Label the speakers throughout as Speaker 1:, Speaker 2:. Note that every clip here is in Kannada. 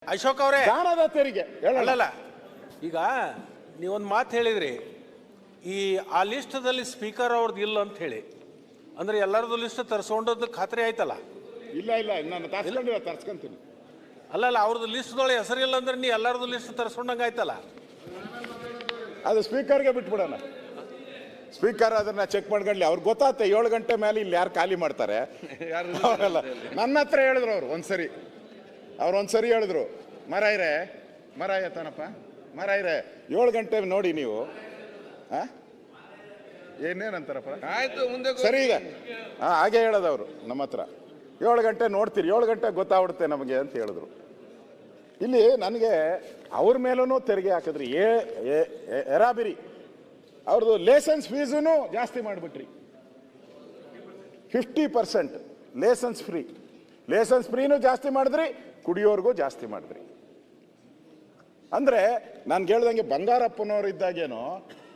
Speaker 1: ಅಶೋಕ್ ಅವರೇ
Speaker 2: ದಾನದ ತೆರಿಗೆ
Speaker 1: ಅಲ್ಲಲ್ಲ, ಈಗ ನೀವೊಂದು ಮಾತು ಹೇಳಿದ್ರಿ, ಆ ಲಿಸ್ಟದಲ್ಲಿ ಸ್ಪೀಕರ್ ಅವ್ರದ್ದು ಇಲ್ಲ ಅಂತ ಹೇಳಿ, ಅಂದ್ರೆ ಎಲ್ಲರದ್ದು ಲಿಸ್ಟ್ ತರಿಸ್ಕೊಂಡದ್ದು ಖಾತ್ರಿ ಆಯ್ತಲ್ಲ?
Speaker 2: ಇಲ್ಲ ನಾನು ತರ್ಸ್ಕೊಂತೀನಿ.
Speaker 1: ಅಲ್ಲಲ್ಲ, ಅವ್ರದ್ದು ಲಿಸ್ಟ್ದೊಳಗೆ ಹೆಸರಿಲ್ಲ ಅಂದ್ರೆ ನೀ ಎಲ್ಲರದ್ದು ಲಿಸ್ಟ್ ತರಿಸ್ಕೊಂಡಂಗೆ ಆಯ್ತಲ್ಲ?
Speaker 2: ಅದು ಸ್ಪೀಕರ್ಗೆ ಬಿಟ್ಬಿಡೋಣ. ಸ್ಪೀಕರ್ ಅದನ್ನ ಚೆಕ್ ಮಾಡ್ಕೊಳ್ಳಿ. ಅವ್ರಿಗೆ ಗೊತ್ತಾಗುತ್ತೆ 7 ಗಂಟೆ ಮೇಲೆ ಇಲ್ಲಿ ಯಾರು ಖಾಲಿ ಮಾಡ್ತಾರೆ. ಅವರೆಲ್ಲ ನನ್ನ ಹತ್ರ ಹೇಳಿದ್ರು ಅವ್ರು ಒಂದ್ಸರಿ ಹೇಳಿದ್ರು, ಮರಾಯ ತಾನಪ್ಪ 7 ಗಂಟೆ ನೋಡಿ ನೀವು ಏನೇನಂತಾರಪ್ಪ,
Speaker 3: ಆಯ್ತು ಮುಂದೆ
Speaker 2: ಸರಿ ಇದೆ. ಹಾಗೆ ಹೇಳೋದವ್ರು ನಮ್ಮ ಹತ್ರ 7 ಗಂಟೆ ನೋಡ್ತೀರಿ, 7 ಗಂಟೆ ಗೊತ್ತಾಗ್ಬಿಡುತ್ತೆ ನಮಗೆ ಅಂತ ಹೇಳಿದ್ರು. ಇಲ್ಲಿ ನನಗೆ ಅವ್ರ ಮೇಲೂ ತೆರಿಗೆ ಹಾಕಿದ್ರಿ, ಎರಾಬಿರಿ ಅವ್ರದ್ದು ಲೈಸೆನ್ಸ್ ಫೀಸೂ ಜಾಸ್ತಿ ಮಾಡಿಬಿಟ್ರಿ. 50% ಲೈಸೆನ್ಸ್ ಫ್ರೀನೂ ಜಾಸ್ತಿ ಮಾಡಿದ್ರಿ, ಕುಡಿಯೋರ್ಗೂ ಜಾಸ್ತಿ ಮಾಡಿದ್ರಿ. ಅಂದರೆ ನಾನು ಹೇಳ್ದಂಗೆ ಬಂಗಾರಪ್ಪನವ್ರು ಇದ್ದಾಗೇನೋ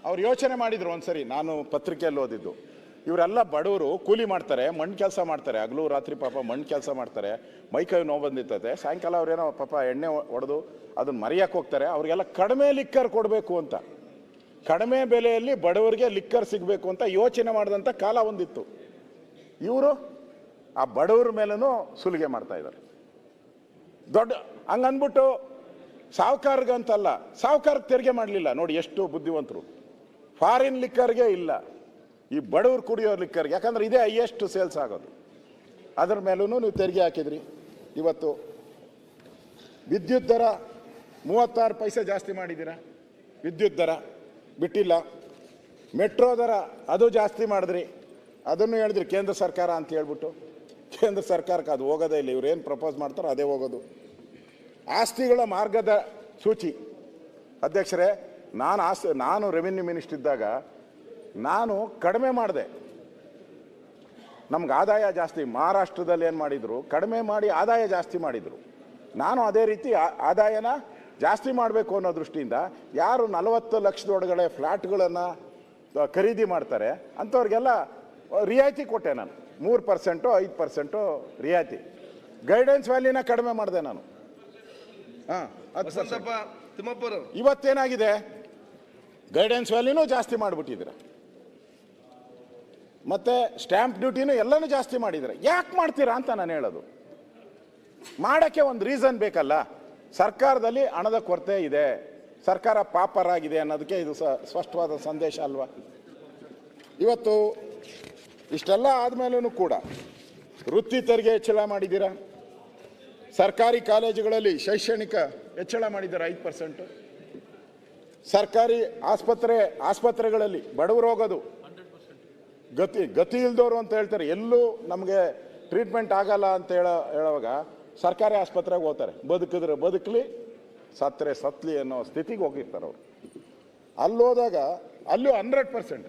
Speaker 2: ಅವ್ರು ಯೋಚನೆ ಮಾಡಿದ್ರು ಒಂದ್ಸರಿ, ನಾನು ಪತ್ರಿಕೆಯಲ್ಲಿ ಓದಿದ್ದು, ಇವರೆಲ್ಲ ಬಡವರು ಕೂಲಿ ಮಾಡ್ತಾರೆ, ಮಣ್ಣು ಕೆಲಸ ಮಾಡ್ತಾರೆ, ಹಗಲು ರಾತ್ರಿ ಪಾಪ ಮಣ್ಣು ಕೆಲಸ ಮಾಡ್ತಾರೆ, ಮೈಕೈ ನೋವು ಬಂದಿರ್ತದೆ, ಸಾಯಂಕಾಲ ಅವ್ರೇನೋ ಪಾಪ ಎಣ್ಣೆ ಹೊಡೆದು ಅದನ್ನ ಮರೆಯಕ್ಕೆ ಹೋಗ್ತಾರೆ. ಅವ್ರಿಗೆಲ್ಲ ಕಡಿಮೆ ಲಿಕ್ಕರ್ ಕೊಡಬೇಕು ಅಂತ, ಕಡಿಮೆ ಬೆಲೆಯಲ್ಲಿ ಬಡವರಿಗೆ ಲಿಕ್ಕರ್ ಸಿಗಬೇಕು ಅಂತ ಯೋಚನೆ ಮಾಡಿದಂಥ ಕಾಲ ಒಂದಿತ್ತು. ಇವರು ಆ ಬಡವರ ಮೇಲೂ ಸುಲಿಗೆ ಮಾಡ್ತಾ ಇದ್ದಾರೆ. ಹಂಗನ್ಬಿಟ್ಟು ಸಾವುಕಾರ್ಗಂತಲ್ಲ, ಸಾವುಕಾರ್ಗೆ ತೆರಿಗೆ ಮಾಡಲಿಲ್ಲ ನೋಡಿ, ಎಷ್ಟು ಬುದ್ಧಿವಂತರು. ಫಾರಿನ್ ಲಿಕ್ಕರ್ಗೆ ಇಲ್ಲ, ಈ ಬಡವರು ಕುಡಿಯೋ ಲಿಕ್ಕರ್ಗೆ, ಯಾಕಂದ್ರೆ ಇದೇ ಹೈಯೆಸ್ಟ್ ಸೇಲ್ಸ್ ಆಗೋದು. ಅದರ ಮೇಲೂ ನೀವು ತೆರಿಗೆ ಹಾಕಿದ್ರಿ. ಇವತ್ತು ವಿದ್ಯುತ್ ದರ 36 ಪೈಸೆ ಜಾಸ್ತಿ ಮಾಡಿದ್ದೀರಾ, ವಿದ್ಯುತ್ ದರ ಬಿಟ್ಟಿಲ್ಲ. ಮೆಟ್ರೋ ದರ ಅದು ಜಾಸ್ತಿ ಮಾಡಿದ್ರಿ, ಅದನ್ನು ಹೇಳಿದ್ರಿ ಕೇಂದ್ರ ಸರ್ಕಾರ ಅಂತ ಹೇಳ್ಬಿಟ್ಟು. ಕೇಂದ್ರ ಸರ್ಕಾರಕ್ಕೆ ಅದು ಹೋಗೋದೇ ಇಲ್ಲ, ಇವ್ರು ಏನು ಪ್ರಪೋಸ್ ಮಾಡ್ತಾರೋ ಅದೇ ಹೋಗೋದು. ಆಸ್ತಿಗಳ ಮಾರ್ಗದ ಸೂಚಿ ಅಧ್ಯಕ್ಷರೇ, ನಾನು ರೆವಿನ್ಯೂ ಮಿನಿಸ್ಟರ್ ಇದ್ದಾಗ ನಾನು ಕಡಿಮೆ ಮಾಡಿದೆ, ನಮ್ಗೆ ಆದಾಯ ಜಾಸ್ತಿ. ಮಹಾರಾಷ್ಟ್ರದಲ್ಲಿ ಏನು ಮಾಡಿದರು, ಕಡಿಮೆ ಮಾಡಿ ಆದಾಯ ಜಾಸ್ತಿ ಮಾಡಿದರು. ನಾನು ಅದೇ ರೀತಿ ಆದಾಯನ ಜಾಸ್ತಿ ಮಾಡಬೇಕು ಅನ್ನೋ ದೃಷ್ಟಿಯಿಂದ ಯಾರು 40 ಲಕ್ಷದೊಳಗಡೆ ಫ್ಲ್ಯಾಟ್ಗಳನ್ನು ಖರೀದಿ ಮಾಡ್ತಾರೆ ಅಂಥವ್ರಿಗೆಲ್ಲ ರಿಯಾಯಿತಿ ಕೊಟ್ಟೆ ನಾನು. 3% 5% ರಿಯಾಯಿತಿ. ಗೈಡೆನ್ಸ್ ವ್ಯಾಲಿನ ಕಡಿಮೆ ಮಾಡಿದೆ ನಾನು. ಇವತ್ತೇನಾಗಿದೆ, ಗೈಡೆನ್ಸ್ ವ್ಯಾಲ್ಯೂನೂ ಜಾಸ್ತಿ ಮಾಡಿಬಿಟ್ಟಿದ್ದೀರ, ಮತ್ತೆ ಸ್ಟ್ಯಾಂಪ್ ಡ್ಯೂಟಿನೂ ಎಲ್ಲನೂ ಜಾಸ್ತಿ ಮಾಡಿದ್ದೀರ. ಯಾಕೆ ಮಾಡ್ತೀರಾ ಅಂತ ನಾನು ಹೇಳೋದು. ಮಾಡೋಕ್ಕೆ ಒಂದು ರೀಸನ್ ಬೇಕಲ್ಲ. ಸರ್ಕಾರದಲ್ಲಿ ಹಣದ ಕೊರತೆ ಇದೆ, ಸರ್ಕಾರ ಪಾಪರ್ ಆಗಿದೆ ಅನ್ನೋದಕ್ಕೆ ಇದು ಸ್ಪಷ್ಟವಾದ ಸಂದೇಶ ಅಲ್ವಾ? ಇವತ್ತು ಇಷ್ಟೆಲ್ಲ ಆದಮೇಲೂ ಕೂಡ ವೃತ್ತಿ ತೆರಿಗೆ ಹೆಚ್ಚಳ ಮಾಡಿದ್ದೀರಾ, ಸರ್ಕಾರಿ ಕಾಲೇಜುಗಳಲ್ಲಿ ಶೈಕ್ಷಣಿಕ ಹೆಚ್ಚಳ ಮಾಡಿದ್ದೀರಾ 5%, ಸರ್ಕಾರಿ ಆಸ್ಪತ್ರೆಗಳಲ್ಲಿ ಬಡವರು ಹೋಗೋದು ಗತಿ ಇಲ್ದವರು ಅಂತ ಹೇಳ್ತಾರೆ, ಎಲ್ಲೂ ನಮಗೆ ಟ್ರೀಟ್ಮೆಂಟ್ ಆಗಲ್ಲ ಅಂತ ಹೇಳುವಾಗ ಸರ್ಕಾರಿ ಆಸ್ಪತ್ರೆಗೆ ಹೋಗ್ತಾರೆ. ಬದುಕಿದ್ರೆ ಬದುಕಲಿ, ಸತ್ತರೆ ಸತ್ಲಿ ಅನ್ನೋ ಸ್ಥಿತಿಗೆ ಹೋಗಿರ್ತಾರೆ ಅವರು. ಅಲ್ಲೋದಾಗ ಅಲ್ಲೂ 100%